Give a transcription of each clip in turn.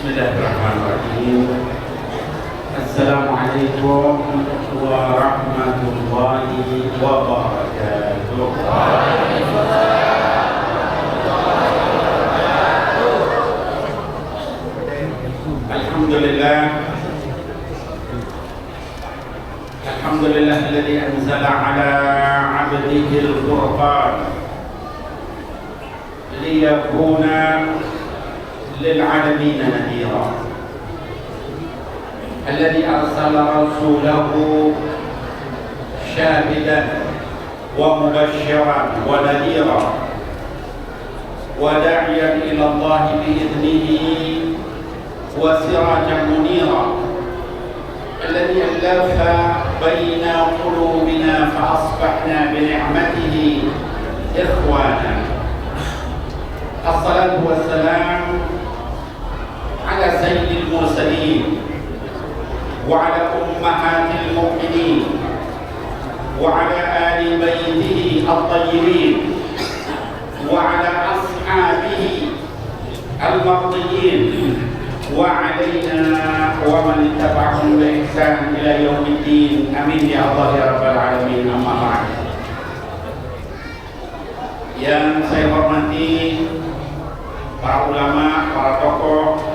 Bismillahirrahmanirrahim. Assalamualaikum warahmatullahi wabarakatuh. Alhamdulillah. Alhamdulillah alladzi anzala ala 'abdihi al-Qur'an liyakuna للعالمين نذيرا الذي أرسل رسوله شاهدا ومبشرا ونذيرا وداعيا إلى الله بإذنه وسراجا منيرا الذي ألف بين قلوبنا فأصبحنا بنعمته إخوانا. الصلاة والسلام على سيد المرسلين وعلى أمهات المؤمنين وعلى آل بيته الطيبين وعلى أصحابه المرضيين وعلينا ومن اتبعهم بإحسان إلى يوم الدين. آمين يا الله يا رب العالمين. أما بعد, yang saya hormati para ulama, para tokoh,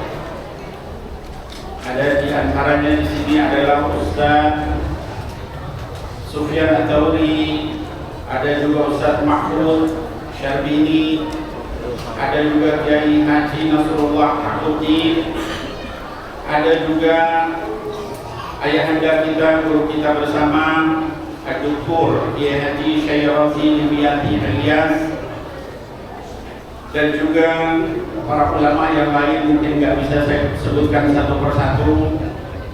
ada di antaranya di sini adalah Ustaz Sufyan Ats-Tsauri, ada juga Ustaz Mahfud Syarbini, ada juga Kiai Haji Nasrullah Hakuddin, ada juga ayahanda kita, guru kita bersama Dr. Kiai Haji Syairazi Limiyati Ilyas, dan juga para ulama yang lain. Mungkin nggak bisa saya sebutkan satu persatu,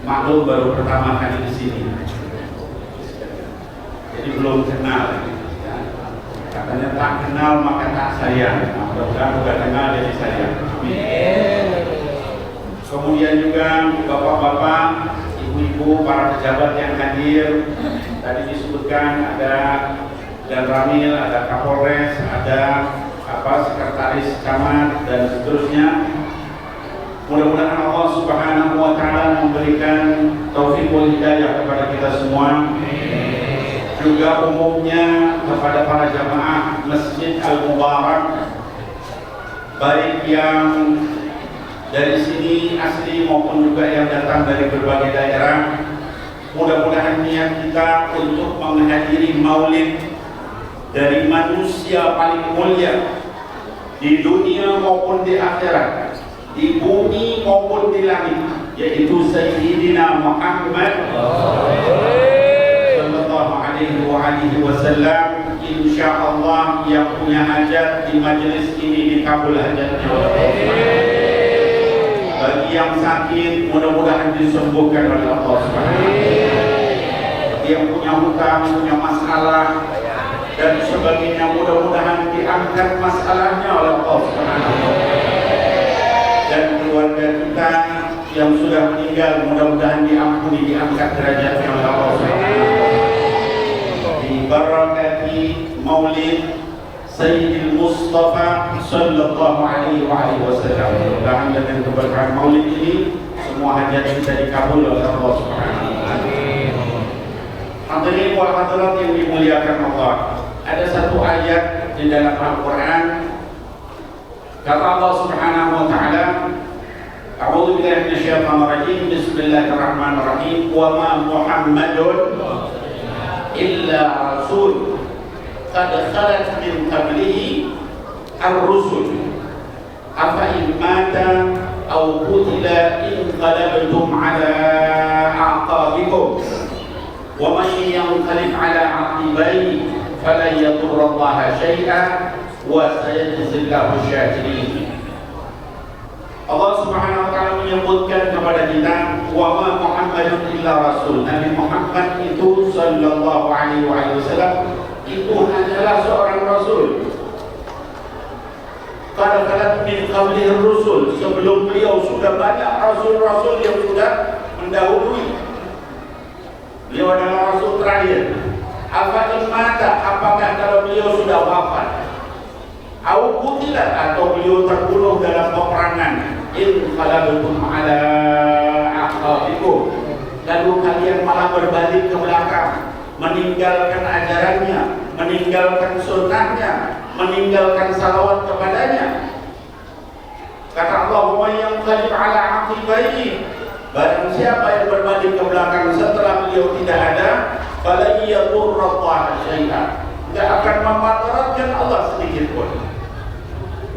maklum baru pertama kali di sini, jadi belum kenal. Katanya tak kenal maka tak sayang. Mudah-mudahan udah kenal jadi sayang. Amin. Kemudian juga bapak-bapak, ibu-ibu, para pejabat yang hadir. Tadi disebutkan ada Dan Ramil, ada Kapolres, ada sekretaris camat dan seterusnya. Mudah-mudahan Allah Subhanahu wa taala memberikan taufik wal hidayah kepada kita semua. Juga umumnya kepada para jamaah Masjid Al-Mubarak, baik yang dari sini asli maupun juga yang datang dari berbagai daerah. Mudah-mudahan niat kita untuk menghadiri maulid dari manusia paling mulia di dunia maupun di akhirat, di bumi maupun di langit, yaitu Sayyidina Muhammad sallallahu alaihi wasallam. Insyaallah yang punya hajat di majelis ini dikabul hajatnya. Bagi yang sakit mudah-mudahan disembuhkan oleh Allah Subhanahu wa taala. Yang punya hutang, punya masalah dan sebagainya, mudah-mudahan diangkat masalahnya oleh Allah Subhanahu wa taala. Dan keluarga kita yang sudah meninggal mudah-mudahan diampuni, diangkat derajatnya oleh Allah Subhanahu wa taala. Di barakati Maulid Sayyidil Mustafa sallallahu alaihi wasallam. Mudah-mudahan dengan keberkahan Maulid ini semua hajat kita dikabul oleh Allah Subhanahu wa taala. Hadirin wal hadirat yang dimuliakan Allah, ada satu ayat di dalam Al-Quran. Kata Allah Subhanahu wa taala, A'udzu billahi minasyaitonir rajim. Bismillahirrahmanirrahim. Wa ma Muhammadun illa rasul qad khalat min qablihi ar-rusul afa in mata aw qutila inqalabtum ala a'qabikum wa man yanqalib ala 'aqibaihi falan yadurrallaha syai'an wa sayajzillahu syakirin. Allah Subhanahu wa taala menyebutkan kepada kita, wa ma Muhammadun illa rasul. Nabi Muhammad itu sallallahu alaihi wasallam itu hanyalah seorang rasul. Qad min qablihi rusul, sebelum beliau sudah banyak rasul-rasul yang sudah mendahului. Beliau adalah rasul terakhir. Apa mata? Apakah kalau beliau sudah wafat? Au qutila, atau beliau terbunuh dalam peperangan, in qalabtum ala aqabikum, lalu kalian malah berbalik ke belakang, meninggalkan ajarannya, meninggalkan sunnahnya, meninggalkan salawat kepadanya. Kata Allah, "Wa yanqalib ala aqibaihi," barang siapa yang berbalik ke belakang setelah beliau tidak ada, fala yadurrallaha syai'an, tidak akan memudaratkan Allah sedikit pun.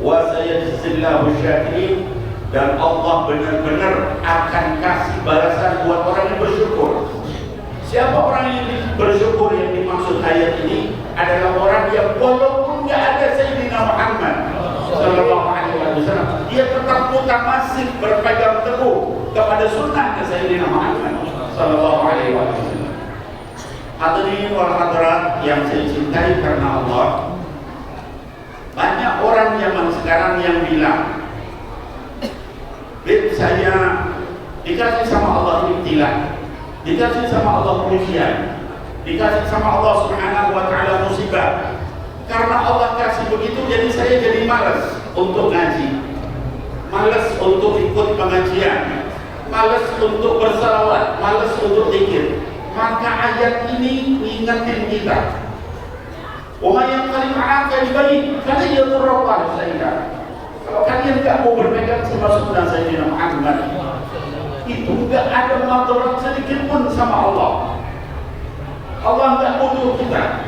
Wa sayajzillahu syakirin, dan Allah benar-benar akan kasih balasan buat orang yang bersyukur. Siapa orang yang bersyukur yang dimaksud ayat ini adalah orang yang walaupun nggak ada Sayyidina Muhammad sallallahu alaihi wasallam, dia tetap mutamasik berpegang teguh kepada sunnahnya Sayyidina Muhammad sallallahu alaihi wasallam. Hadirin wal hadirat yang saya cintai karena Allah, banyak orang zaman sekarang yang bilang, saya dikasih sama Allah ibtilah, dikasih sama Allah ujian, dikasih sama Allah subhanahu wa ta'ala musibah. Karena Allah kasih begitu, jadi saya jadi malas untuk ngaji, malas untuk ikut pengajian, malas untuk bersalawat, malas untuk zikir. Maka ayat ini ingetin kita, wa yang kalim aqibaihi fala yadurrullaha syai'an. Kalau kalian tidak mau berpegang sama sunnah Sayyidina Muhammad, itu tidak ada mudarat sedikit pun sama Allah. Allah tidak butuh kita,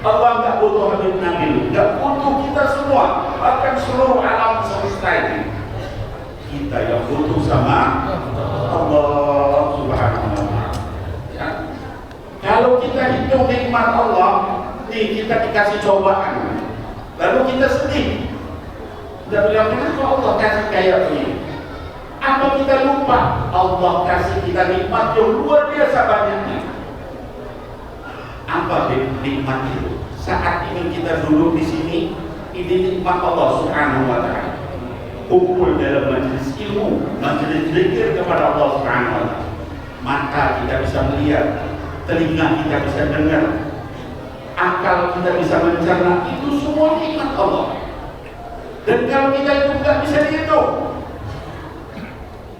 Allah tidak butuh Habib Nabil, tidak butuh kita semua, bahkan seluruh alam semesta ini. Kita yang butuh sama Allah subhanahu wa ta'ala. Ya. Kalau kita hitung nikmat Allah, nih kita dikasih cobaan, lalu kita sedih, kita bilang, kenapa Allah kasih kayak begini? Apa kita lupa Allah kasih kita nikmat yang luar biasa banyaknya? Apa nikmat itu? Saat ini kita duduk di sini, ini nikmat Allah subhanahu wa ta'ala. Kumpul dalam majelis ilmu, majelis zikir kepada Allah subhanahu wa ta'ala. Mata kita bisa melihat, telinga kita bisa dengar, akal kita bisa mencerna, itu semua nikmat Allah. Dan kalau kita itu nggak bisa dihitung,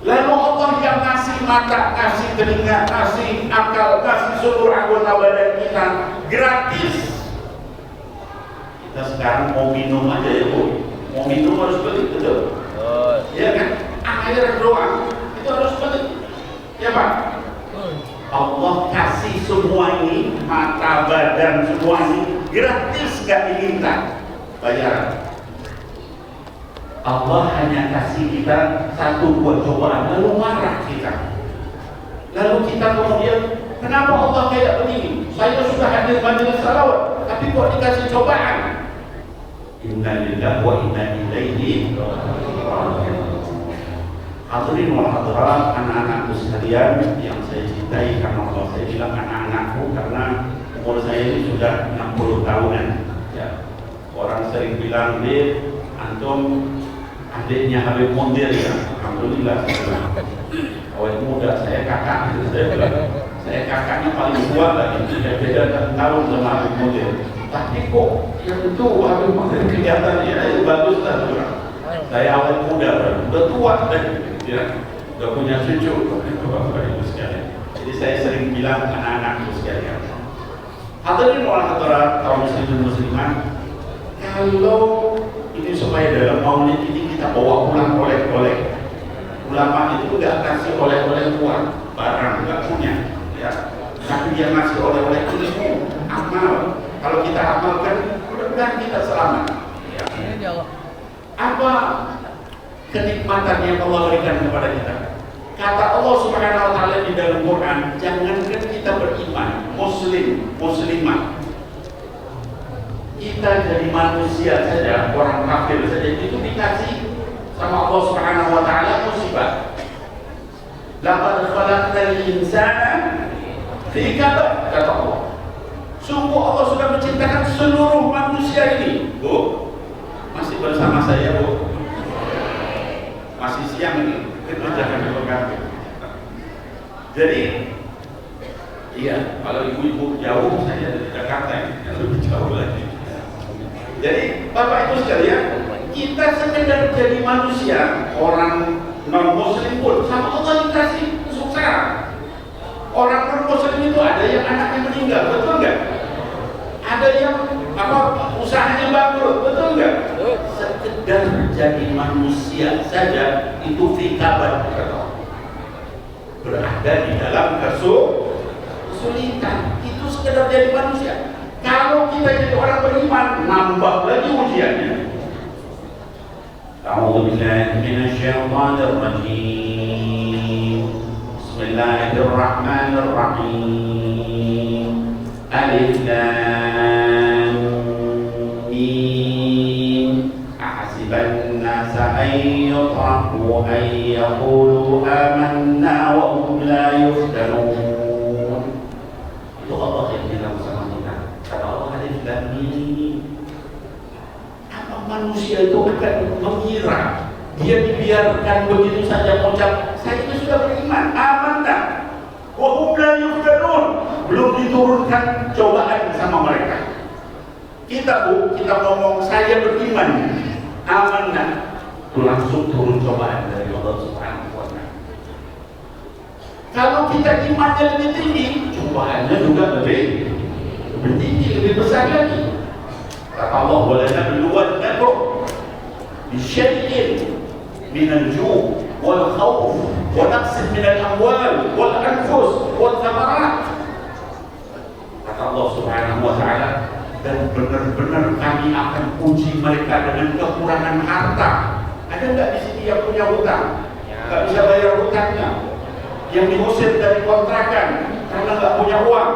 lalu Allah yang ngasih mata, ngasih telinga, ngasih akal, ngasih seluruh anggota badan kita gratis. Kita sekarang mau minum aja ya Bu, mau minum harus beli, betul? Ya kan? Air doang itu harus beli, ya Pak? Allah kasih semua ini, mata, badan, semua ini gratis, gak diminta bayaran. Allah hanya kasih kita satu buah cobaan, lalu marah kita. Lalu kita kemudian, kenapa Allah kayak begini? Saya sudah hadir majelis salawat, tapi kok dikasih cobaan? Inna lillahi wa inna ilaihi raji'un. Hadirin wal hadirat, anak-anakku sekalian yang saya cintai karena Allah, saya bilang anak-anakku karena umur saya ini sudah 60 tahunan. Ya. Orang sering bilang, "Dir, antum adiknya Habib Mundir ya." Alhamdulillah, awet muda, saya kakak. Saya kakaknya paling tua lagi, beda tahun sama Habib Mundir. Tapi kok yang itu Habib Mundir kelihatannya itu bagus lah. Saya awet muda, udah tua ya, udah punya cucu. Bapak Ibu sekalian. Jadi saya sering bilang anak-anakku sekalian, hadirin wal hadirat kaum muslimin muslimat, kalau ini supaya dalam maulid ini kita bawa pulang oleh-oleh. Ulama itu nggak kasih oleh-oleh uang, barang nggak punya, ya. Tapi dia ngasih oleh-oleh ilmu, amal. Kalau kita amalkan, mudah-mudahan kita selamat. Ya. Apa kenikmatan yang Allah berikan kepada kita? Kata Allah subhanahu wa ta'ala di dalam Quran, jangankan kita beriman, muslim, muslimah, kita jadi manusia saja, orang kafir saja, itu dikasih sama Allah subhanahu wa ta'ala musibah. Laqad khalaqnal insana fi kabad, kata Allah. Sungguh Allah sudah menciptakan seluruh manusia ini. Bu, masih bersama saya Bu? Masih siang ini, jangan dipegang. Jadi, iya, kalau ibu-ibu jauh, saya dari Jakarta yang lebih jauh lagi. Jadi, Bapak Ibu sekalian, kita sekedar jadi manusia, orang non-muslim pun sama Allah dikasih kesuksesan. Orang non-muslim itu ada yang anaknya meninggal, betul nggak? Ada yang usahanya bangkrut, betul nggak? Sekedar jadi manusia saja itu fikabat, berada di dalam kesulitan. Itu sekedar jadi manusia. Kalau kita jadi orang beriman, nambah lagi ujiannya. A'udzu billahi minasyaitonir rajim. Bismillahirrahmanirrahim. Alif lam mim. Ahasiban nasa an yutraku an yaqulu amanna wa hum la yuftanun. Itu Allah yang bilang sama kita. Kata Allah, Alif lam mim. Apa manusia itu akan mengira dia dibiarkan begitu saja mengucap saya itu sudah beriman, amanah, wa hum la yuftanun, belum diturunkan cobaan sama mereka. Kita ngomong saya beriman, amanah, itu langsung turun cobaan dari Allah Subhanahu wa Ta'ala. Kalau kita imannya lebih tinggi, cobaannya juga lebih tinggi, lebih besar lagi. Kata Allah, walana biluwannakum bisyai'in minal ju' wal khawf wa naqsin minal amwal wal anfus wal thamarat. Kata Allah Subhanahu wa Ta'ala, dan benar-benar kami akan uji mereka dengan kekurangan harta. Ada nggak di sini yang punya hutang, nggak bisa bayar hutangnya, yang diusir dari kontrakan karena nggak punya uang,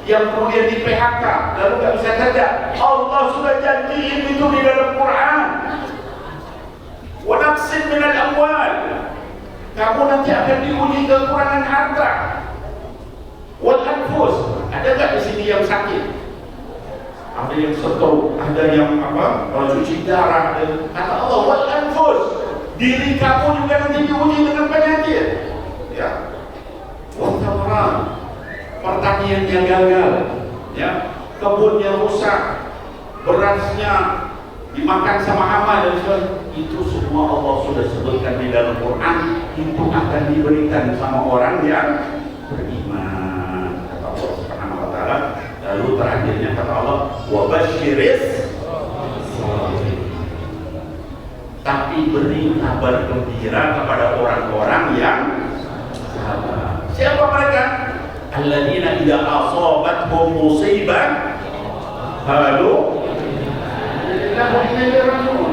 yang kemudian di PHK lalu nggak bisa kerja? Allah sudah janjiin itu di dalam Quran. Wa naqsin minal amwal, kamu nanti akan diuji kekurangan harta. Wal anfus, ada nggak di sini yang sakit? Ada yang stroke, ada yang cuci darah. Kata Allah, wal anfus, diri kamu juga nanti diuji dengan penyakit. Ya, wal thamarat, pertaniannya gagal, ya, kebunnya rusak, berasnya dimakan sama hama dan sebagainya. Itu semua Allah sudah sebutkan di dalam Quran. Itu akan diberikan sama orang yang beriman, kata Allah Subhanahu wa Ta'ala. Lalu terakhirnya kata Allah, wa basyiris sholihin, tapi beri kabar gembira kepada orang-orang yang sabar. Siapa mereka? Alladzina idza asabathum musibah qalu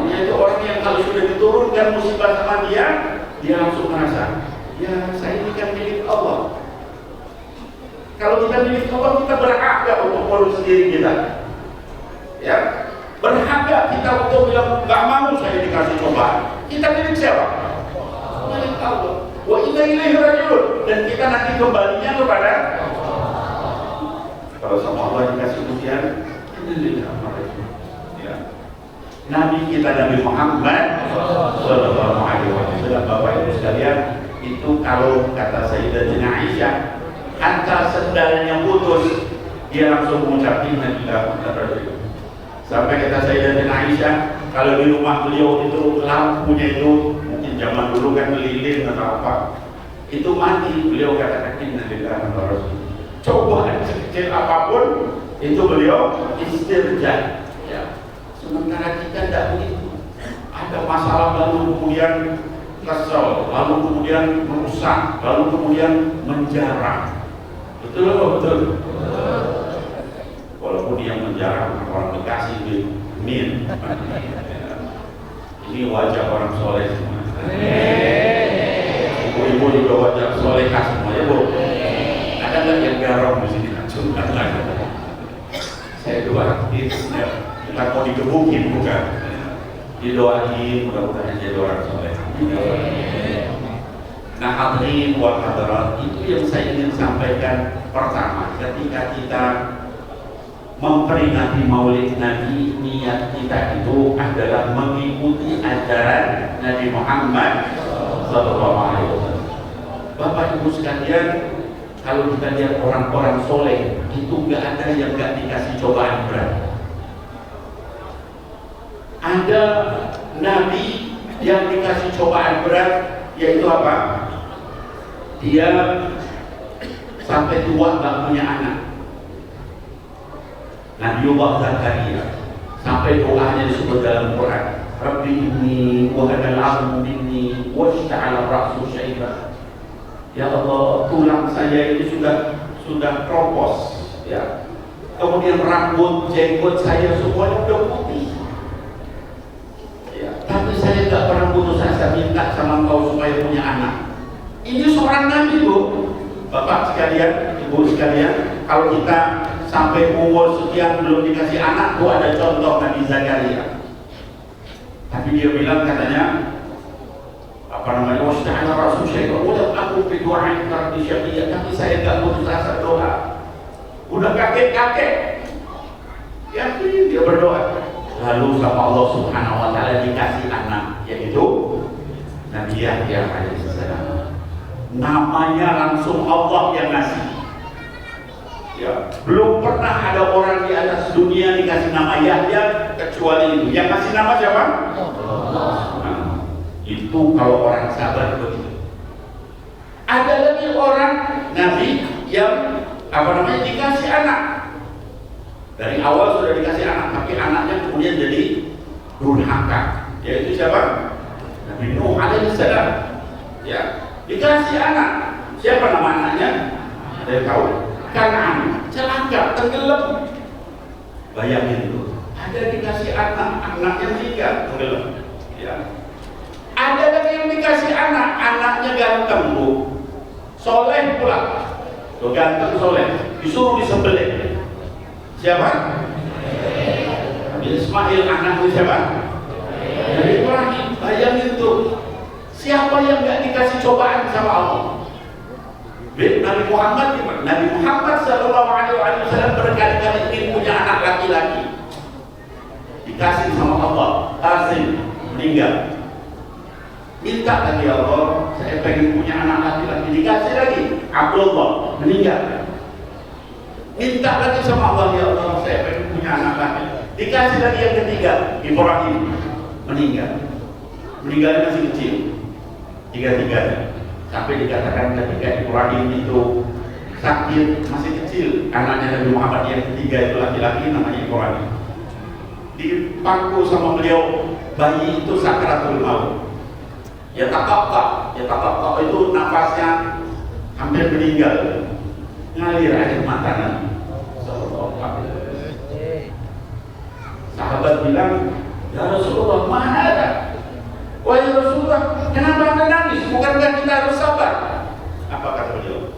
yaitu orang yang kalau sudah diturunkan musibah sama dia langsung merasa, ya saya ini kan milik Allah. Kalau kita milik Allah, kita berhak gak untuk ngurus diri kita? Ya, berhak gak kita untuk bilang gak mau saya dikasih cobaan? Kita milik siapa? Milik Allah. Wa inna ilaihi raji'un, dan kita nanti kembalinya kepada kalau sama Allah dikasih ujian, ya. Nabi kita Nabi Muhammad Sallallahu Alaihi Wasallam, Bapak Ibu sekalian, itu kalau kata Sayyidatina Aisyah, antar sendalnya putus, dia langsung mengucap inna lillahi wa inna ilaihi raji'un. Sampai kata Sayyidatina Aisyah, kalau di rumah beliau itu lampunya itu mungkin zaman dulu kan lilin atau apa, itu mati, beliau katakan inna lillahi wa inna ilaihi raji'un. Cobaan sekecil apapun itu beliau istirja. Ya. Sementara kita tidak begitu. Ada masalah lalu kemudian kesel, lalu kemudian merusak, lalu kemudian menjarah. Betul. Walaupun yang menjarah orang Bekasi itu min. Ini wajah orang soleh semua. Ibu-ibu juga wajah solehah semua ya Bu. Ada nggak yang garong di sini? Langsungkan lagi. Saya doain, ya. Kita mau digebukin bukan? Didoain, mudah-mudahan jadi orang soleh. Nah, hadirin wal hadirat, itu yang saya ingin sampaikan. Pertama, ketika kita memperingati Maulid Nabi, niat kita itu adalah mengikuti ajaran Nabi Muhammad Sallallahu Alaihi Wasallam. Bapak Ibu sekalian, kalau kita lihat orang-orang soleh itu nggak ada yang nggak dikasih cobaan berat. Ada Nabi yang dikasih cobaan berat yaitu apa? Dia sampai tua nggak punya anak. Nabiullah Zakaria sampai doanya disebut dalam Quran, Rabbi inni wa hanal 'azmu minni washta'ala ra'su syaiban. Ya Allah, tulang saya ini sudah kropos, ya. Kemudian rambut, jenggot saya semuanya udah putih. Ya, tapi saya nggak pernah putus asa minta sama engkau supaya punya anak. Ini seorang nabi, Bu. Bapak sekalian, Ibu sekalian, kalau kita sampai umur sekian belum dikasih anak, tuh ada contoh Nabi Zakaria. Tapi dia bilang katanya, wasta'ala rasul syaitan, udah aku berdoa di syafi'iyah, tapi saya nggak putus asa doa. Udah kakek-kakek, yakin dia berdoa. Lalu sama Allah Subhanahu Wa Taala dikasih anak, yaitu Nabi Yahya alaihissalam. Namanya langsung Allah yang ngasih. Ya, belum pernah ada orang di atas dunia dikasih nama Yahya kecuali itu. Yang kasih nama siapa? Allah. Itu kalau orang sabar begitu. Ada lagi orang nabi yang dikasih anak. Dari awal sudah dikasih anak, tapi anaknya kemudian jadi durhaka. Yaitu siapa? Nabi Nuh alaihissalam. Ya, dikasih anak. Siapa nama anaknya? Ada yang tahu? Kan'an, celaka, tenggelam. Bayangin itu. Ada dikasih anak, anaknya meninggal, tenggelam. Ya. Ada lagi yang dikasih anak, anaknya ganteng, Bu. Soleh pula. Tuh ganteng soleh, disuruh disembelih. Siapa? Nabi Ismail, anaknya siapa? Nabi Ibrahim. Bayangin tuh. Siapa yang gak dikasih cobaan sama Allah? Nabi Muhammad sallallahu alaihi wasallam berkali-kali ingin punya anak laki-laki. Dikasih sama Allah, kasih, meninggal. Minta lagi ya Allah, saya pengen punya anak laki-laki. Dikasih lagi, Abdullah, meninggal. Minta lagi sama Allah, ya Allah, saya pengen punya anak laki. Dikasih lagi yang ketiga, Ibrahim, meninggal. Meninggalnya masih kecil, tiga-tiganya. Sampai dikatakan ketika Ibrahim itu sakit, masih kecil, anaknya Nabi Muhammad yang ketiga itu laki-laki, namanya Ibrahim. Dipangku sama beliau, bayi itu sakaratul maut. Ya takak itu nafasnya hampir meninggal, ngalir air mata Nabi. Sahabat bilang, ya Rasulullah, mana ada? Wahai Rasulullah, kenapa Anda nangis? Bukankah kita harus sabar? Apa kata beliau?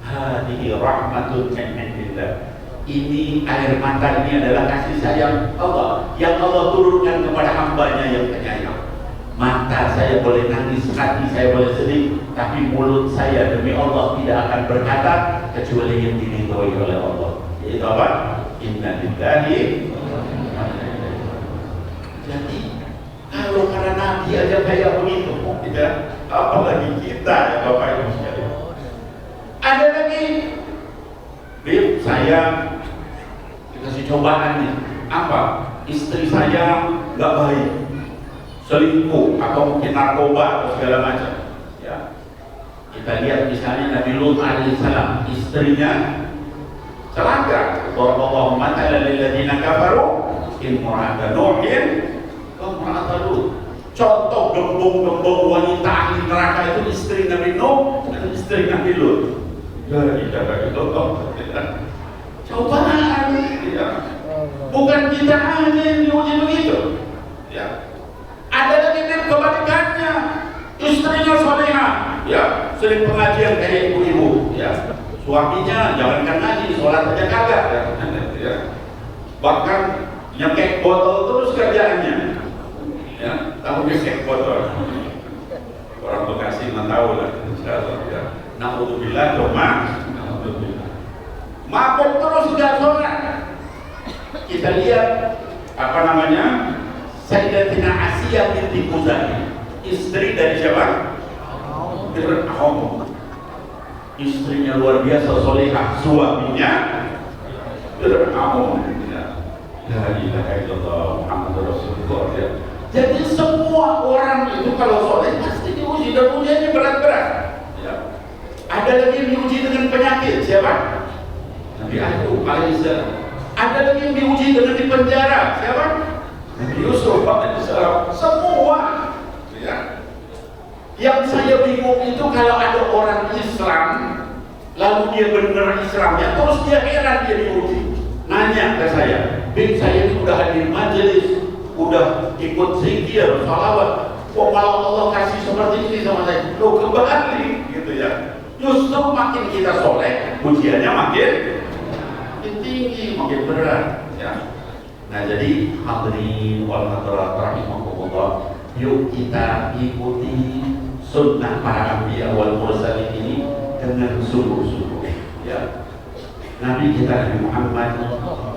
Hadihi rahmatun min indillah. Ini air mata ini adalah kasih sayang Allah yang Allah turunkan kepada hambanya yang penyayang. Mata saya boleh nangis, hati saya boleh sedih, tapi mulut saya demi Allah tidak akan berkata kecuali yang diridhoi oleh Allah. Yaitu apa? Inna lillahi. Jadi kalau karena Nabi aja kayak begitu, tidak apalagi kita ya Bapak Ibu sekalian. Ada lagi, saya dikasih cobaan nih. Apa? Istri saya nggak baik, selingkuh atau mungkin narkoba atau segala macam. Ya, kita lihat misalnya Nabi Lut alaihissalam, istrinya celaka. Wallahu matala lil ladzina kafaru imra'atan Nuhin wa imra'atan Lut. Contoh gembong-gembong wanita ahli neraka itu istri Nabi Nuh dan istri Nabi Lut. Cobaan, ya. Bukan kita aja yang diuji begitu. Ya. Ada lagi yang kebalikannya, istrinya solehah, ya, sering pengajian kayak ibu-ibu, ya. Suaminya jangankan ngaji, sholat aja kagak, ya. Bahkan nyekek botol terus kerjaannya, ya. Tahu nyekek botol? Orang Bekasi nggak tahu lah, ya. Na'udzubillah, cuma mabuk terus nggak sholat. Kita lihat apa namanya, Sayyidatina Asiyah binti Khuzai, istri dari siapa? Fir'aun. Istrinya luar biasa solehah, suaminya Fir'aun. La ilaha illallah Muhammadur Rasulullah. Jadi semua orang itu kalau soleh pasti diuji. diuji, dan ujiannya berat-berat. Ya. Ada lagi yang diuji dengan penyakit, siapa? Nabi Ayub alaihissalam. Ada lagi yang diuji dengan dipenjara, siapa? Nabi Yusuf alaihissalam. Semua. Ya. Yang saya bingung itu kalau ada orang Islam, lalu dia benar Islamnya, terus dia heran dia diuji. Nanya ke saya, Bim, saya ini udah hadir majelis, udah ikut zikir, salawat, kok malah Allah kasih seperti ini sama saya? Loh, kembali gitu ya. Justru makin kita soleh, ujiannya makin tinggi, makin berat ya. Nah, jadi hadirin wal hadirat rahimakumullah, yuk kita ikuti sunnah para anbiya wal mursalin ini dengan sungguh-sungguh ya. Nabi kita Nabi Muhammad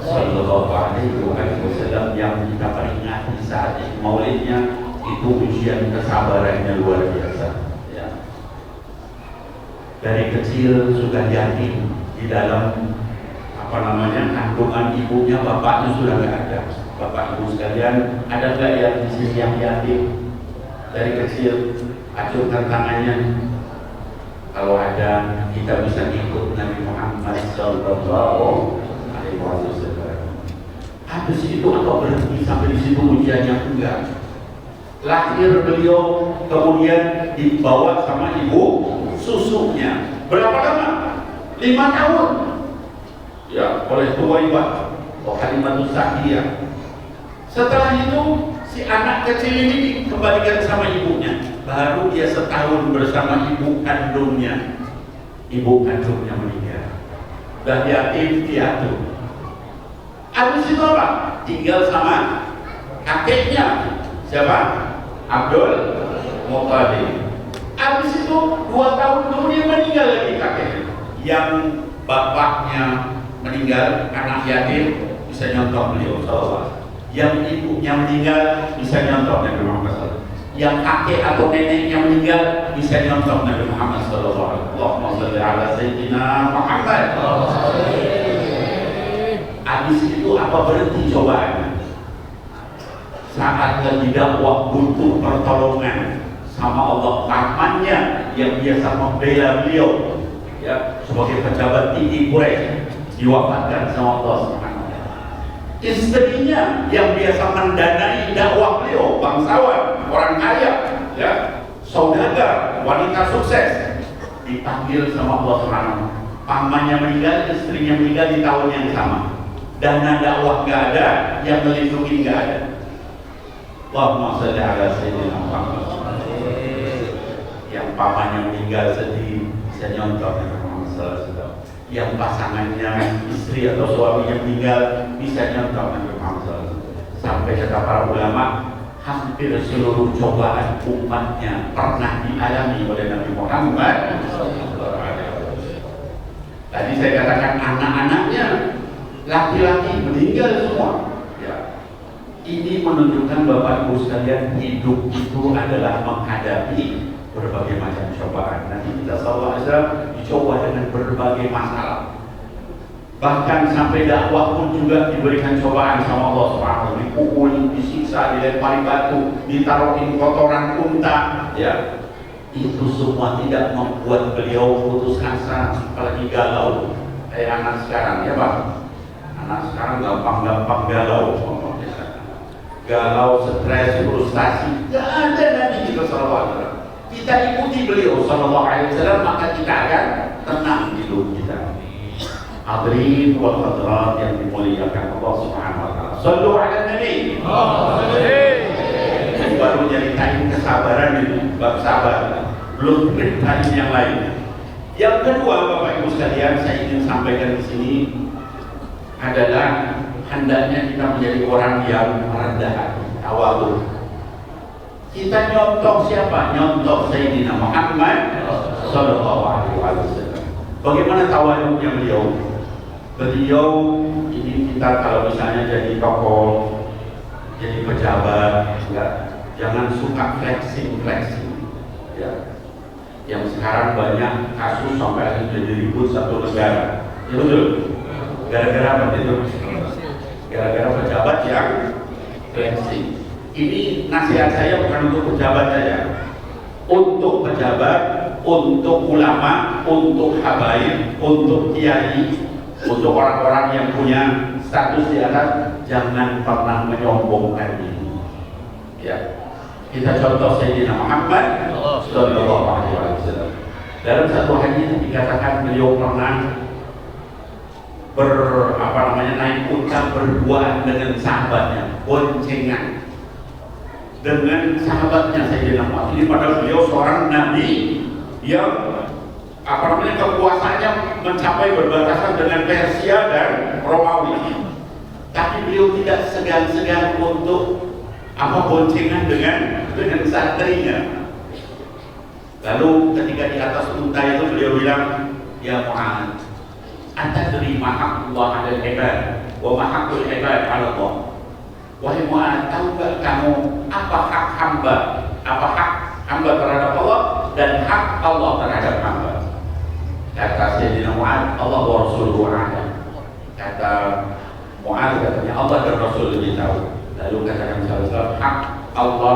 sallallahu alaihi wasallam yang kita peringati saat maulidnya itu ujian kesabarannya luar biasa ya. Dari kecil sudah yatim di dalam kandungan ibunya, bapaknya sudah nggak ada. Bapak ibu sekalian, ada nggak yang di sini yang yatim? Dari kecil acungkan tangannya. Kalau ada, kita bisa ikut Nabi Muhammad sallallahu alaihi wasallam. Habis itu apa berhenti sampai di situ ujiannya? Enggak. Lahir beliau, kemudian dibawa sama ibu susunya. Berapa lama? 5 tahun. Ya, oleh Tuwaibah, Halimatus Sa'diyah. Setelah itu si anak kecil ini dikembalikan sama ibunya. Baru dia setahun bersama ibu kandungnya. Ibu kandungnya meninggal. Dan yatim piatu. Habis itu apa? Tinggal sama kakeknya. Siapa? Abdul Muthalib. Habis itu 2 tahun kemudian meninggal lagi kakeknya. Yang bapaknya meninggal, anak yatim, bisa nyontoh beliau SAW. Yang ibunya meninggal, bisa nyontoh Nabi Muhammad SAW. Yang kakek atau neneknya meninggal, bisa nyontoh Nabi Muhammad SAW. Allahumma shalli ala Sayyidina Muhammad. Habis itu apa berhenti cobaannya? Saat lagi dakwah butuh pertolongan sama Allah, pamannya yang biasa membela beliau ya sebagai pejabat tinggi Quraisy diwafatkan sama Allah Subhanahu wa taala. Istrinya yang biasa mendanai dakwah beliau, bangsawan, orang kaya, ya, saudagar, wanita sukses, dipanggil sama Allah Subhanahu wa taala. Pamannya meninggal, istrinya meninggal di tahun yang sama. Dana dakwah nggak ada, yang melindungi nggak ada. Allahumma shalli ala Sayyidina Muhammad. Yang pamannya meninggal sedih, bisa nyontoh Nabi Muhammad SAW. Yang pasangannya, istri atau suaminya meninggal, bisa nyontoh Nabi Muhammad SAW. Sampai kata para ulama, hampir seluruh cobaan umatnya pernah dialami oleh Nabi Muhammad. Tadi saya katakan anak-anaknya laki-laki meninggal semua. Ini menunjukkan Bapak Ibu sekalian, hidup itu adalah menghadapi berbagai macam cobaan. Nanti kita sallallahu alaihi wasallam dicoba dengan berbagai masalah. Bahkan sampai dakwah pun juga diberikan cobaan sama Allah Subhanahu wa taala, dipukul, disiksa, dilempari batu, ditaruhin kotoran unta, ya. Itu semua tidak membuat beliau putus asa, apalagi galau. Kayak anak sekarang, ya Pak. Anak sekarang gampang-gampang galau. Galau, stres, frustasi, gak ada Nabi kita sallallahu alaihi wasallam. Kita ikuti beliau sallallahu alaihi wasallam, maka kita akan tenang hidup kita. Hadirin wal hadirat yang dimuliakan Allah Subhanahu wa taala. Shallu ala Nabi. Ini baru nyeritain kesabaran itu, bab sabar. Belum ceritain yang lain. Yang kedua, Bapak Ibu sekalian, saya ingin sampaikan di sini adalah hendaknya kita menjadi orang yang rendah hati, tawadhu. Kita nyontoh siapa? Nyontoh Sayyidina Muhammad sallallahu alaihi wasallam. Bagaimana tawadhunya beliau? Beliau ini, kita kalau misalnya jadi tokoh, jadi pejabat, ya, jangan suka flexing, ya. Yang sekarang banyak kasus sampai akhirnya jadi ribut satu negara. Ya betul. Gara-gara apa itu? Gara-gara pejabat yang flexing. Ini nasihat saya bukan untuk pejabat saja. untuk pejabat, untuk ulama, untuk habaib, untuk kiai, untuk orang-orang yang punya status di atas, jangan pernah menyombongkan diri. Ya, kita contoh Sayyidina Muhammad Sallallahu Alaihi Wasallam. Dalam satu hadis dikatakan beliau pernah naik unta berduaan dengan sahabatnya, boncengan dengan sahabatnya Sayyidina Muhammad. Ini padahal beliau seorang nabi yang kekuasaannya mencapai berbatasan dengan Persia dan Romawi. Tapi beliau tidak segan-segan untuk boncengan dengan santrinya. Lalu ketika di atas unta itu beliau bilang, ya Muhammad, atadri ma haqqullah 'alal 'ibad wa ma haqqul 'ibad 'ala Allah. Wahai Muhammad, tahu enggak kamu apa hak hamba? Apa hak hamba terhadap Allah dan hak Allah terhadap hamba? Kata Sayyidina Muhammad, Allah wa Rasuluhu a'lam. Kata Muhammad, katanya Allah dan Rasul lebih tahu. Lalu katakan sahabat, hak Allah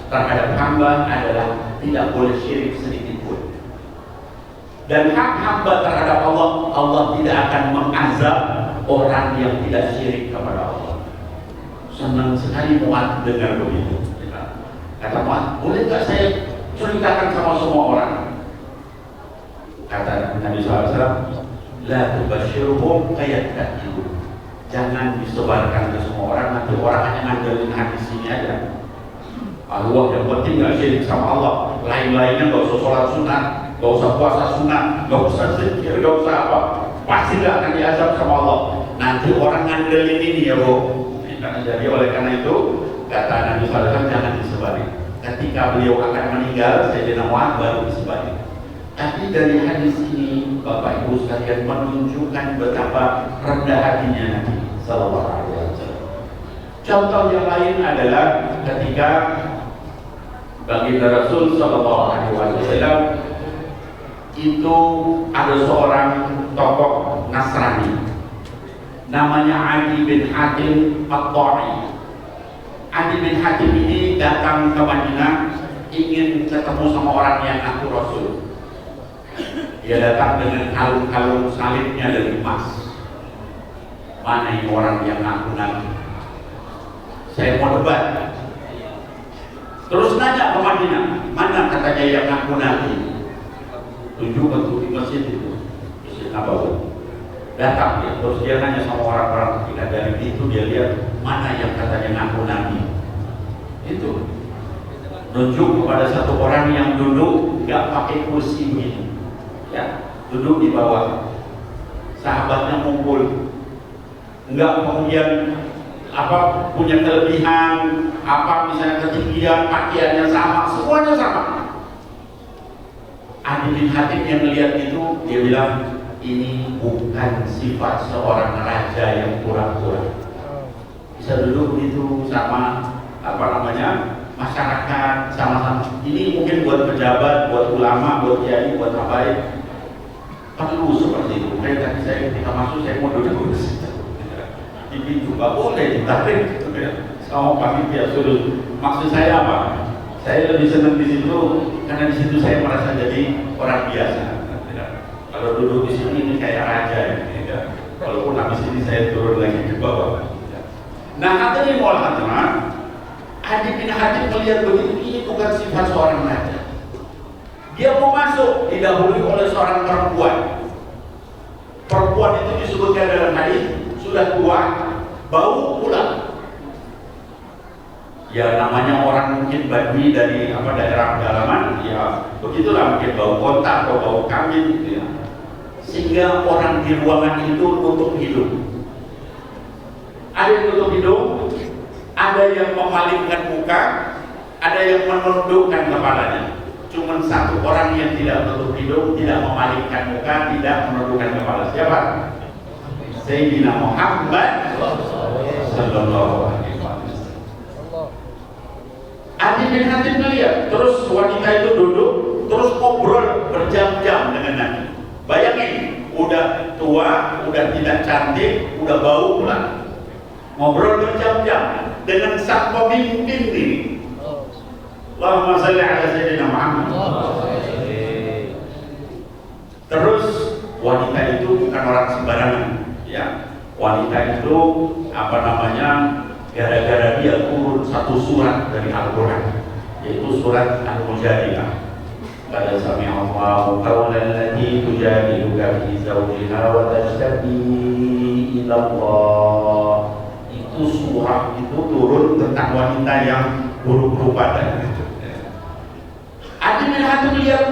terhadap hamba adalah tidak boleh syirik sedikit pun. Dan hak hamba terhadap Allah, Allah tidak akan mengazab orang yang tidak syirik kepada Allah. Senang sekali Muhammad dengar begitu. Kata Muhammad, boleh nggak saya ceritakan sama semua orang? Kata Nabi SAW, la tubashirhum fayattaqiun. Jangan disebarkan ke semua orang, nanti orang hanya ngandelin hadis ini aja. Allah yang penting nggak syirik sama Allah, lain-lainnya nggak usah sholat sunat, nggak usah puasa sunat, nggak usah zikir, nggak usah apa, pasti nggak akan diazab sama Allah. Nanti orang ngandelin ini ya Bu. Jadi oleh karena itu kata Nabi SAW jangan disebarin. Ketika beliau akan meninggal, Sayyidina Muhammad baru disebarin. Tapi dari hadis ini Bapak Ibu sekalian menunjukkan betapa rendah hatinya Nabi Sallallahu Alaihi Wasallam. Contoh yang lain adalah ketika baginda Rasul Sallallahu Alaihi Wasallam itu ada seorang tokoh Nasrani namanya Adi bin Hatim At-Ta'i. Adi bin Hatim ini datang ke Madinah ingin ketemu sama orang yang ngaku Rasul. Dia datang dengan kalung-kalung salibnya dari emas. Mana ini orang yang ngaku Nabi? Saya mau debat. Terus nanya ke Madinah, mana katanya yang ngaku Nabi? Tunjukkan tuh di masjid itu, Masjid Nabawi. Datang dia, terus dia nanya sama orang-orang ketika dari itu dia lihat mana yang katanya ngaku Nabi. Itu nunjuk kepada satu orang yang duduk nggak pakai kursi begini, ya, duduk di bawah. Sahabatnya ngumpul, nggak kemudian punya kelebihan, misalnya ketinggian, pakaiannya sama, semuanya sama. Adi bin Hatim yang melihat itu, dia bilang, ini bukan sifat seorang raja yang pura-pura. Bisa duduk itu sama masyarakat sama-sama. Ini mungkin buat pejabat, buat ulama, buat kiai, buat habaib perlu seperti itu. Kayak tadi saya ketika masuk saya mau duduk di situ. Ini juga boleh ditarik sama panitia suruh. Maksud saya apa? Saya lebih senang di situ karena di situ saya merasa jadi orang biasa. Kalau duduk di sini ini kayak raja ya. Walaupun habis ini saya turun lagi ke bawah. Nah, hadirin wal hadirat, Adi bin Hatim melihat begitu, ini bukan sifat seorang raja. Dia mau masuk, didahului oleh seorang perempuan. Perempuan itu disebutkan dalam hadis sudah tua, bau pula. Ya namanya orang mungkin badui dari daerah pedalaman, ya begitulah, mungkin bau kota atau bau kambing gitu ya. Sehingga orang di ruangan itu tutup hidung. Ada yang tutup hidung, ada yang memalingkan muka, ada yang menundukkan kepalanya. Cuma satu orang yang tidak tutup hidung, tidak memalingkan muka, tidak menundukkan kepala. Siapa? Sayyidina Muhammad Sallallahu Alaihi Wasallam. Adi bin Hatim melihat, terus wanita itu duduk, terus ngobrol berjam-jam dengan Nabi. Bayangin, udah tua, udah tidak cantik, udah bau pula. Ngobrol berjam-jam dengan sang pemimpin ini. Allahumma shalli ala sayyidina Muhammad. Terus wanita itu bukan orang sembarangan, ya. Wanita itu apa namanya? Gara-gara dia turun satu surat dari Al-Quran, yaitu surat Al-Mujadilah. Pada sami Allahu qawlan lati tujadiluka fi zawjiha wa tashtaki ila Allah. Itu surat itu turun tentang wanita yang buruk rupa dan Adi bin Hatim lihat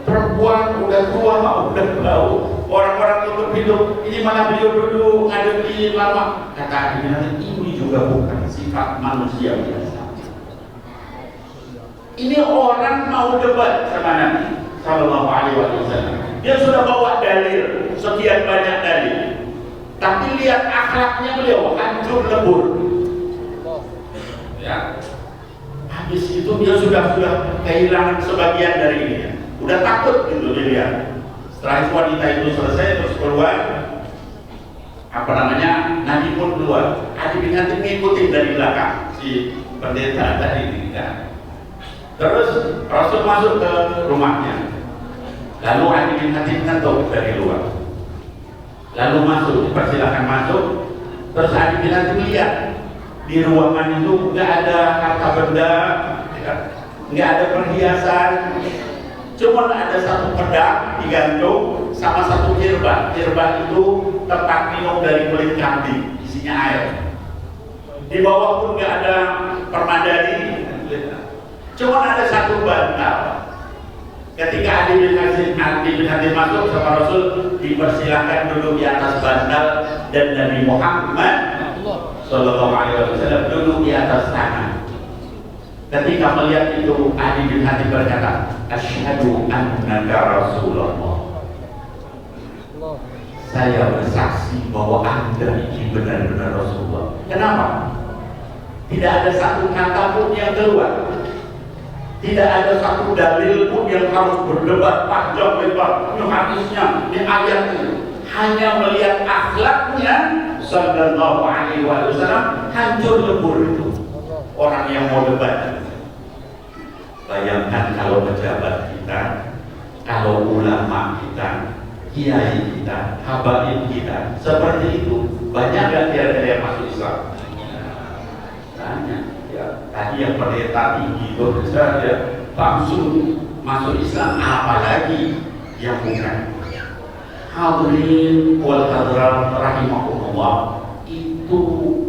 perempuan udah tua, udah bau, orang-orang untuk hidup, ini malah beliau duduk ngadepi lama. Kata Adi bin Hatim, ini juga bukan sifat manusia biasa. Ini orang mau debat sama Nabi Sallallahu Alaihi Wasallam. Dia sudah bawa dalil, sekian banyak dalil, tapi lihat akhlaknya beliau hancur lebur. Ya, habis itu dia sudah kehilangan sebagian dari ini. Udah takut gitu dilihat. Setelah itu wanita itu selesai terus keluar. Apa namanya? Nabi pun keluar. Adi bin Hatim ngikutin dari belakang si pendeta tadi ini kan. Terus Rasul masuk ke rumahnya. Lalu Adi bin Hatim ngetuk dari luar. Lalu masuk, dipersilakan masuk. Terus Adi bin Hatim lihat di ruangan itu nggak ada harta benda, nggak ada perhiasan, cuma ada satu pedang digantung sama satu kirba. Kirba itu tempat minum dari kulit kambing, isinya air. Di bawah pun nggak ada permadani. Cuma ada satu bantal. Ketika Adi bin Hatim masuk sama Rasul, dipersilahkan duduk di atas bantal dan Nabi Muhammad Sallallahu Alaihi Wasallam duduk di atas tanah. Ketika melihat itu, Adi bin Hatim berkata, Asyhadu annaka Rasulullah. Saya bersaksi bahwa Anda ini benar-benar Rasulullah. Kenapa? Tidak ada satu kata pun yang keluar. Tidak ada satu dalil pun yang harus berdebat panjang lebar. Ini hadisnya, ini ayatnya. Hanya melihat akhlaknya Sallallahu Alaihi Wasallam hancur lebur itu. Orang yang mau debat. Bayangkan kalau pejabat kita, kalau ulama kita, kiai kita, habaib kita seperti itu, banyak gak kira-kira yang masuk Islam? Banyak. Ya, tadi yang pendeta tinggi itu saja langsung masuk Islam, apalagi yang bukan. Hadirin wal hadirat rahimakumullah, itu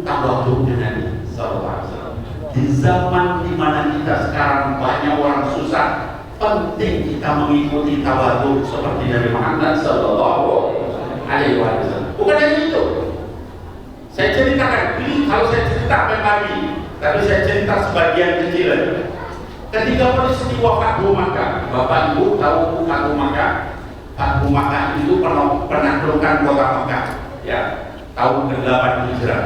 tawadhu'nya Nabi sallallahu alaihi wasallam. Di zaman di mana kita sekarang banyak orang susah, penting kita mengikuti tawadhu seperti Nabi Muhammad sallallahu alaihi wasallam. Bukan hanya itu. Saya ceritakan ini, kalau saya cerita pagi, tapi saya cerita sebagian kecil. Ketika peristiwa Fathu Makkah, Bapak Ibu tahu Fathu Makkah? Fathu Makkah itu penaklukan kota Makkah, ya, tahun ke-8 Hijrah.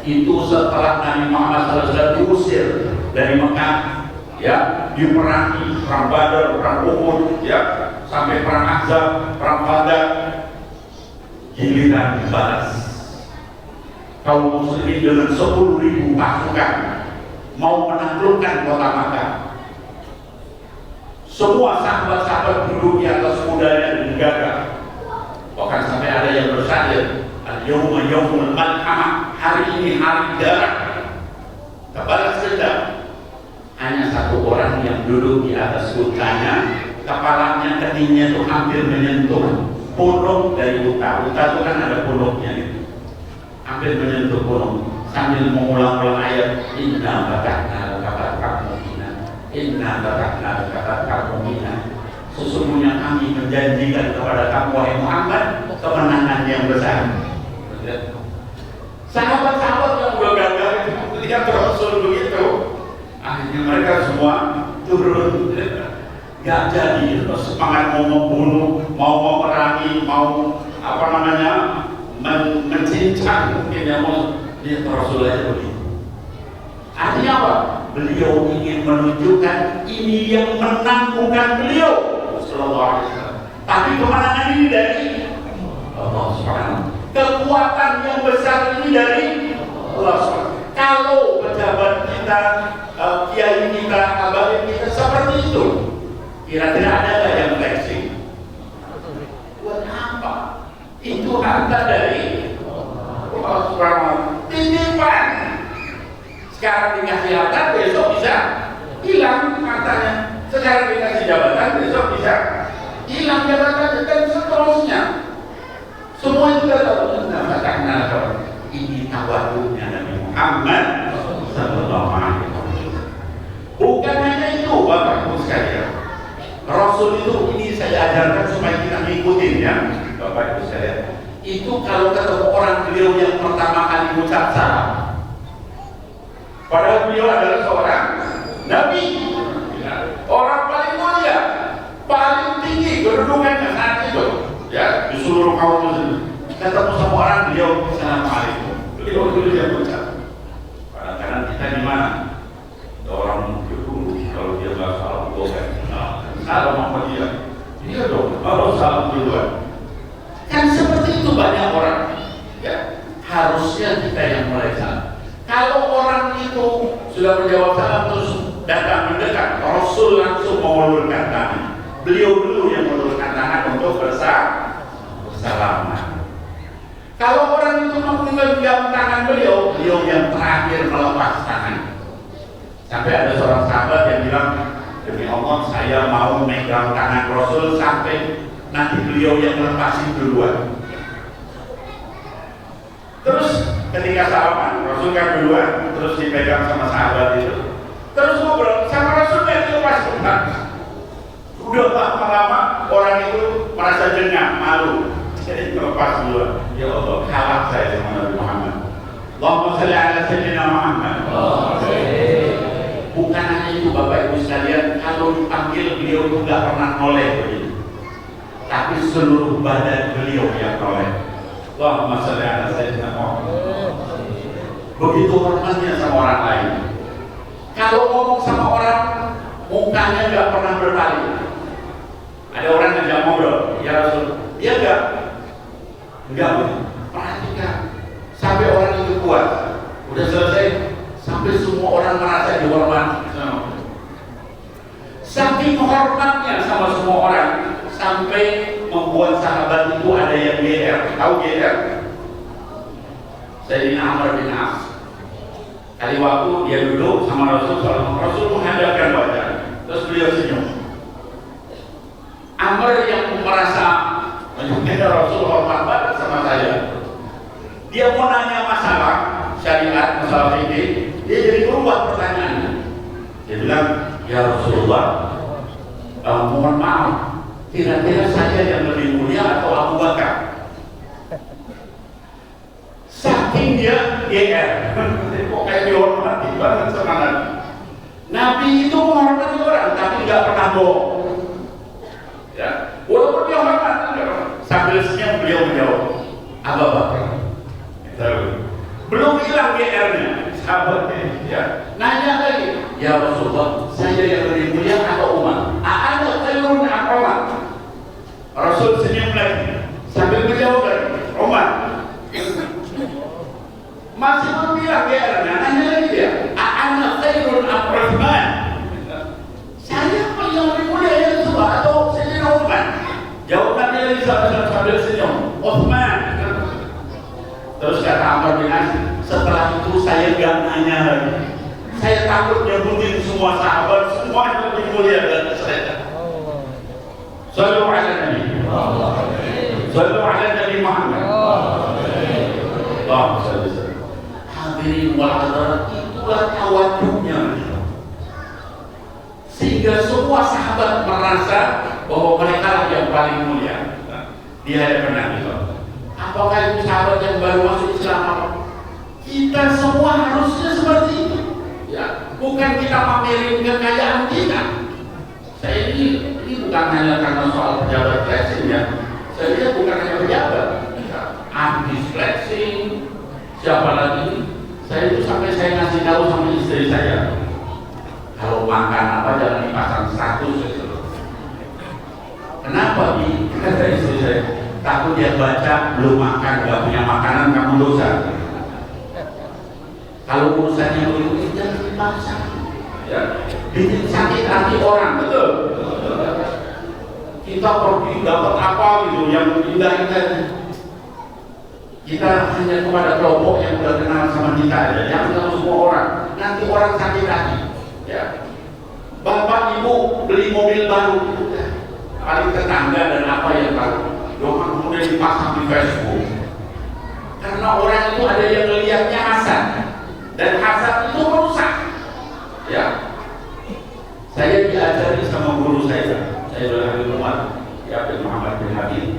Itu setelah Nabi Muhammad SAW diusir dari Makkah, ya, diperangi, perang Badar, perang Uhud, ya, sampai perang Ahzab, perang Badar, giliran dibalas. Kaum muslimin dengan 10.000 pasukan mau menaklukkan kota Makkah. Semua sahabat-sahabat duduk di atas kudanya dan gagah. Bahkan sampai ada yang bersyair, al-yawma yawmul malhamah, hari ini hari darah, kebalas dendam. Hanya satu orang yang duduk di atas kudanya, kepalanya, keningnya itu hampir menyentuh punuk dari unta. Unta itu kan ada punuknya gitu. Hampir menyentuh gunung sambil mengulang-ulang ayat inna fatahna laka mu'minan, inna fatahna laka mu'minan. Sesungguhnya kami menjanjikan kepada kamu wahai Muhammad kemenangan yang besar. Sahabat-sahabat yang udah gagal lihat Rasul begitu, akhirnya mereka semua turun. Gak jadi semangat mau membunuh, mau memerangi, mau apa namanya, mencincang, mungkin yang mau lihat Rasul aja begitu. Artinya apa? Beliau ingin menunjukkan ini yang menang bukan beliau Sallallahu Alaihi Wasallam, tapi kemenangan ini dari Allah Subhanahu. Kekuatan yang besar ini dari Allah Subhanahu. Kalau pejabat kita, kiai kita, abang itu kira-kira ada nggak yang flexing? Buat apa? Itu harta dari Allah Subhanahu. Titipan. Sekarang dikasih harta, besok bisa hilang hartanya. Sekarang dikasih jabatan, besok bisa hilang jabatannya, dan seterusnya. Semua itu kita tahu. Karena ini tawaduknya Nabi Muhammad sallallahu alaihi wasallam. Bukan hanya itu, Bapak Ibu sekalian. Rasul itu ini saya ajarkan supaya kita ngikutin ya, Bapak Ibu sekalian. Itu kalau ketemu orang beliau yang pertama kali mengucap salam. Padahal beliau adalah seorang Nabi, orang paling mulia, paling tinggi kedudukannya saat itu, ya di seluruh kaum muslim. Ketemu sama orang beliau, assalamualaikum. Beliau dulu yang mengucap. Kadang-kadang kita di mana? Orang dulu kalau dia nggak salam bukan. Salam sama dia. Dia dong. Kalau salam duluan. Kan seperti itu banyak orang. Ya, harusnya kita yang mulai salam. Kalau orang itu sudah menjawab salam terus datang mendekat, Rasul langsung mengulurkan tangan. Beliau dulu yang mengulurkan tangan untuk bersalaman. Kalau orang itu memegang tangan beliau, beliau yang terakhir melepas tangan. Sampai ada seorang sahabat yang bilang, demi Allah saya mau megang tangan Rasul sampai nanti beliau yang melepasin duluan. Terus ketika salaman, Rasul kan duluan, terus dipegang sama sahabat itu. Terus ngobrol sama Rasul yang dilepas bentar. Udah lama-lama orang itu merasa jengah, malu. Jadi melepas duluan. Ya Allah, kalah saya sama Nabi Muhammad. Allahumma shalli ala sayyidina Muhammad. Bukan hanya itu Bapak Ibu sekalian, kalau dipanggil beliau itu nggak pernah noleh begitu. Tapi seluruh badan beliau yang noleh. Allahumma shalli ala sayyidina Muhammad. Begitu hormatnya sama orang lain. Kalau ngomong sama orang, mukanya nggak pernah berbalik. Ada orang yang ngajak ngobrol, ya Rasul, dia enggak, perhatikan sampai orang itu kuat. Udah selesai, sampai semua orang merasa dihormati. Saking hormatnya sama semua orang, sampai membuat sahabat itu ada yang GR. Tahu GR? Sayyidina Amr bin As. Kali waktu dia duduk sama Rasul, Rasul menghadapkan wajah, terus beliau senyum. Amr yang merasa menyukai Rasul hormat banget sama saya, dia mau nanya masalah syariat, masalah fikih, dia jadi berubah pertanyaannya. Dia bilang, ya Rasulullah, mohon maaf, kira-kira saya yang lebih mulia atau Abu Bakar? Saking dia GR, kok kayak dihormati banget sama Nabi. Nabi itu menghormati orang, tapi nggak pernah bohong. Ya, walaupun dia hormat, sambil senyum beliau menjawab, Abu Bakar. Belum hilang GR-nya, sahabatnya. Ya, nanya lagi, ya Rasulullah, saya yang lebih mulia atau Umar? Ada khairun atau Umar? Rasul senyum lagi, sambil menjawab lagi, Umar. Masih belum hilang GR-nya, nanya lagi dia, ada khairun atau Uthman? Saya yang lebih mulia yang kedua atau Sayyidina Uthman? Jawabannya lagi sambil senyum, Uthman. Terus kata Amr bin As, setelah itu saya gak nanya lagi. Saya takut nyebutin semua sahabat, semua yang lebih mulia dari saya. Sallu ala Nabi. Sallu ala Nabi Muhammad. Allahumma salli. Hadirin wal hadirat, itulah tawaduknya. Sehingga semua sahabat merasa bahwa mereka yang paling mulia di hadapan Nabi. Apakah itu sahabat yang baru masuk Islam? Kita semua harusnya seperti itu. Ya, bukan kita pamerin kekayaan kita. Saya ini bukan hanya karena soal pejabat flexing ya. Saya bukan hanya pejabat, anti flexing. Siapa lagi? Saya itu sampai saya ngasih tahu sama istri saya, kalau makan apa jangan dipasang status gitu. Kenapa Bi? Kata istri saya, takut dia baca belum makan, gak punya makanan, kamu dosa. Kalau urusannya begitu jangan dipasang. Ya. bikin sakit hati orang, betul? Kita pergi dapat apa gitu yang indah-indah, kita hanya kepada kelompok yang sudah kenal sama kita aja, yang kenal semua orang, nanti orang sakit hati. Ya, bapak ibu beli mobil baru, paling tetangga dan apa yang baru, doang kemudian dipasang di Facebook. Karena orang itu ada yang melihatnya hasad, dan hasad itu merusak. Ya, saya diajari sama guru saya Habib Umar, ya bin Muhammad bin Habib.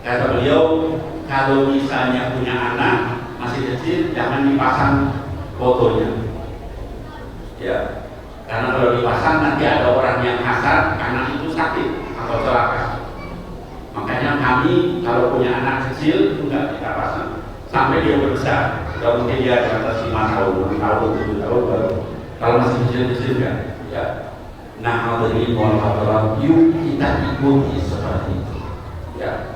Kata beliau, kalau misalnya punya anak masih kecil, jangan dipasang fotonya. Ya, karena kalau dipasang nanti ada orang yang hasad, anak itu sakit atau celaka. Makanya kami kalau punya anak kecil itu nggak kita pasang sampai dia besar. Kalau mungkin dia di atas 5 tahun, 6 tahun, 7 tahun baru. Kalau masih kecil-kecil kan, ya. Nah, hadirin wal hadirat, yuk kita ikuti seperti itu. Ya,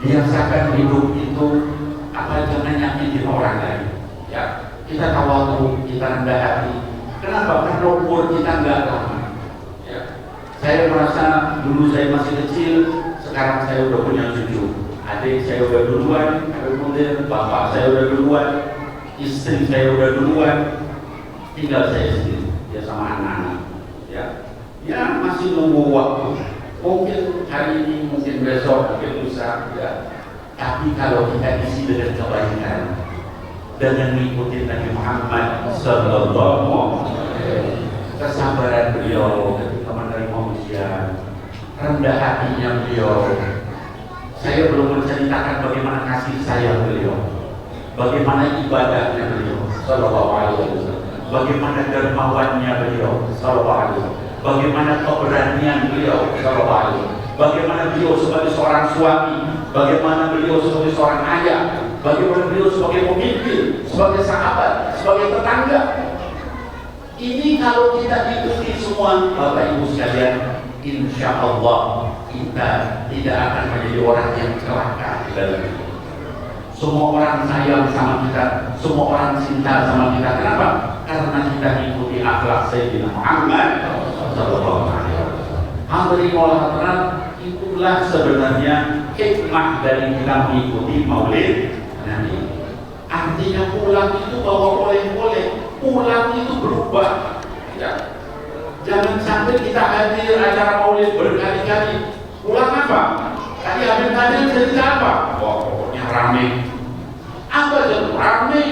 biasakan hidup itu apa, jangan nyakitin orang lain. Ya, kita tawadhu, kita rendah hati. Kenapa? Karena umur kita nggak lama. Ya, saya merasa dulu saya masih kecil, sekarang saya udah punya cucu. Adik saya udah duluan, kemudian bapak saya udah duluan, istri saya udah duluan, tinggal saya sendiri, ya sama anak-anak. Ya masih nunggu waktu. Mungkin hari ini, mungkin besok, mungkin lusa. Ya. Tapi kalau kita isi dengan kebaikan, dengan mengikuti Nabi Muhammad Sallallahu Alaihi Wasallam, kesabaran beliau ketika menerima ujian, rendah hatinya beliau. Saya belum menceritakan bagaimana kasih sayang beliau, bagaimana ibadahnya beliau Sallallahu Alaihi Wasallam, bagaimana dermawannya beliau Sallallahu Alaihi Wasallam, bagaimana keberanian beliau Sallallahu Alaihi Wasallam, bagaimana beliau sebagai seorang suami, bagaimana beliau sebagai seorang ayah, bagaimana beliau sebagai pemimpin, sebagai sahabat, sebagai tetangga. Ini kalau kita ikuti semua, Bapak Ibu sekalian, insya Allah kita tidak akan menjadi orang yang celaka di dalam hidup. Semua orang sayang sama kita, semua orang cinta sama kita. Kenapa? Karena kita mengikuti akhlak Sayyidina Muhammad Sallallahu Alaihi Wasallam. Hadirin wal hadirat, itulah sebenarnya hikmah dari kita mengikuti Maulid Nabi. Artinya pulang itu bahwa boleh-boleh, pulang itu berubah. Ya. Jangan sampai kita hadir acara Maulid berkali-kali, pulang apa? Tadi Habib tadi cerita apa? Wah, pokoknya rame. Apa yang rame?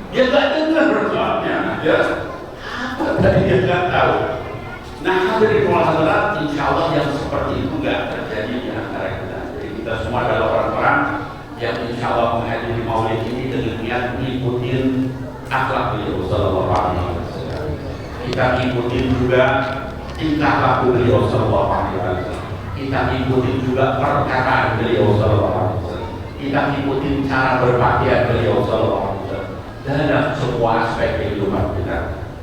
Dia nggak dengar soalnya. Ya. Apa tadi dia nggak tahu? Nah, hadirin wal hadirat, insya Allah yang seperti itu nggak terjadi di antara kita. Jadi kita semua adalah orang-orang yang insya Allah menghadiri Maulid ini dengan niat ngikutin akhlak beliau Sallallahu Alaihi Wasallam. Kita ngikutin juga tingkah laku beliau Sallallahu Alaihi Wasallam. Kita ngikutin juga perkataan beliau Sallallahu Alaihi Wasallam. Kita ngikutin cara berpakaian beliau Sallallahu Alaihi Wasallam dalam semua aspek kehidupan kita.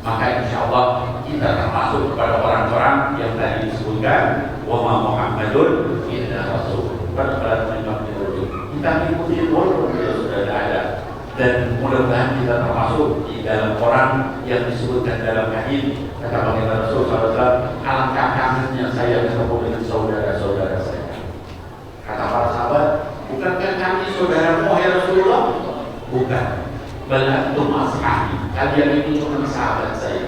Maka insya Allah kita termasuk kepada orang-orang yang tadi disebutkan, wa ma Muhammadun illa rasul. Kita mengikuti walaupun dia sudah ada, dan mudah-mudahan kita termasuk di dalam orang yang disebutkan dalam hadis, kata baginda Rasul SAW, alangkah kangennya saya ketemu dengan saudara-saudara saya. Kata para sahabat, bukankah kami saudaramu ya Rasulullah? Bukan. Bal antum ashabi, kalian ini cuma sahabat saya.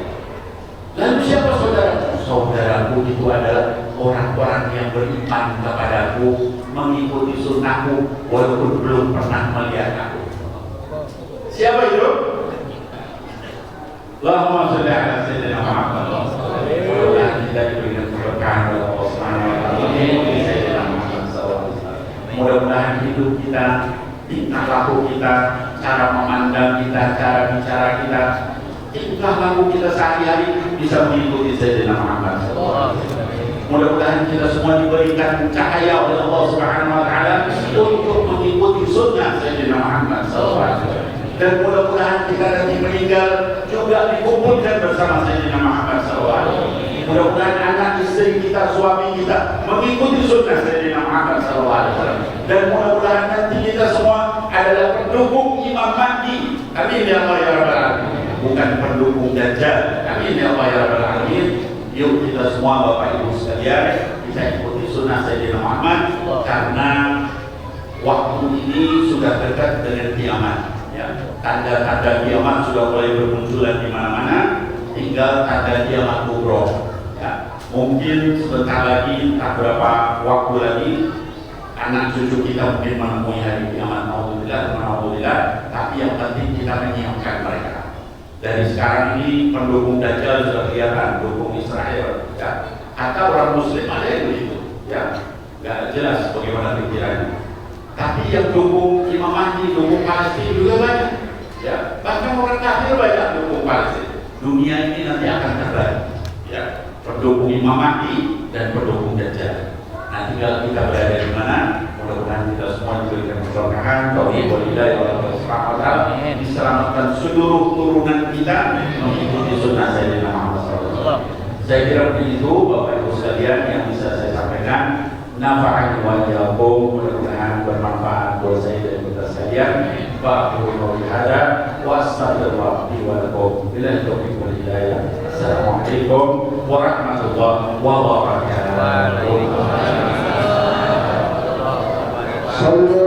Lalu siapa saudaraku? Saudaraku itu adalah orang-orang yang beriman kepadaku, mengikuti sunnahku walaupun belum pernah melihat aku. Siapa itu? Allahumma sholli ala sayyidina Muhammad. Mudah-mudahan kita diberikan keberkahan oleh Allah Subhanahu wa taala. Sayyidina Muhammad SAW. Mudah-mudahan hidup kita, tingkah laku kita, cara memandang kita, cara bicara kita, tingkah laku kita sehari-hari bisa mengikuti Sayyidina Muhammad SAW. Mudah-mudahan kita semua diberikan cahaya oleh Allah Subhanahu wa taala untuk mengikuti sunnah Sayyidina Muhammad SAW. Dan mudah-mudahan kita nanti meninggal juga dikumpulkan bersama Sayyidina Muhammad SAW. Mudah-mudahan anak istri kita, suami kita mengikuti sunnah Sayyidina Muhammad SAW. Dan mudah-mudahan nanti kita semua adalah pendukung Imam Mahdi. Amin ya Allah ya Rabbal Alamin. Bukan pendukung Dajjal. Amin ya Allah ya Rabbal Alamin. kita semua Bapak Ibu sekalian bisa ikuti sunnah Sayyidina Muhammad, karena waktu ini sudah dekat dengan kiamat. Ya, tanda-tanda kiamat sudah mulai bermunculan di mana-mana, tinggal tanda kiamat kubro. Ya, mungkin sebentar lagi, tak berapa waktu lagi, anak cucu kita mungkin menemui hari kiamat, alhamdulillah, tapi yang penting kita menyiapkan mereka. Dari sekarang ini pendukung Dajjal sudah kelihatan, dukung Israel, ya. Atau orang Muslim ada yang begitu, ya, nggak jelas bagaimana pikirannya. Tapi yang dukung Imam Mahdi, dukung Palestina juga banyak, ya. Bahkan orang kafir banyak dukung Palestina. Dunia ini nanti akan terbagi, ya. Pendukung Imam Mahdi dan pendukung Dajjal. Nah, tinggal kita berada di mana. Mudah-mudahan kita semua diberikan keberkahan, tauhid walhidayah wa ta'ala, diselamatkan seluruh turunan kita mengikuti sunnah Sayyidina Muhammad SAW. Saya kira begitu Bapak Ibu sekalian yang bisa saya sampaikan. Nafa'ani wa iyyakum, mudah-mudahan bermanfaat buat saya dan kita sekalian. Ba'du qawli hadza wa astaghfirullah li wa lakum. Billahi taufiq wal hidayah. Assalamualaikum warahmatullahi wabarakatuh. Sallu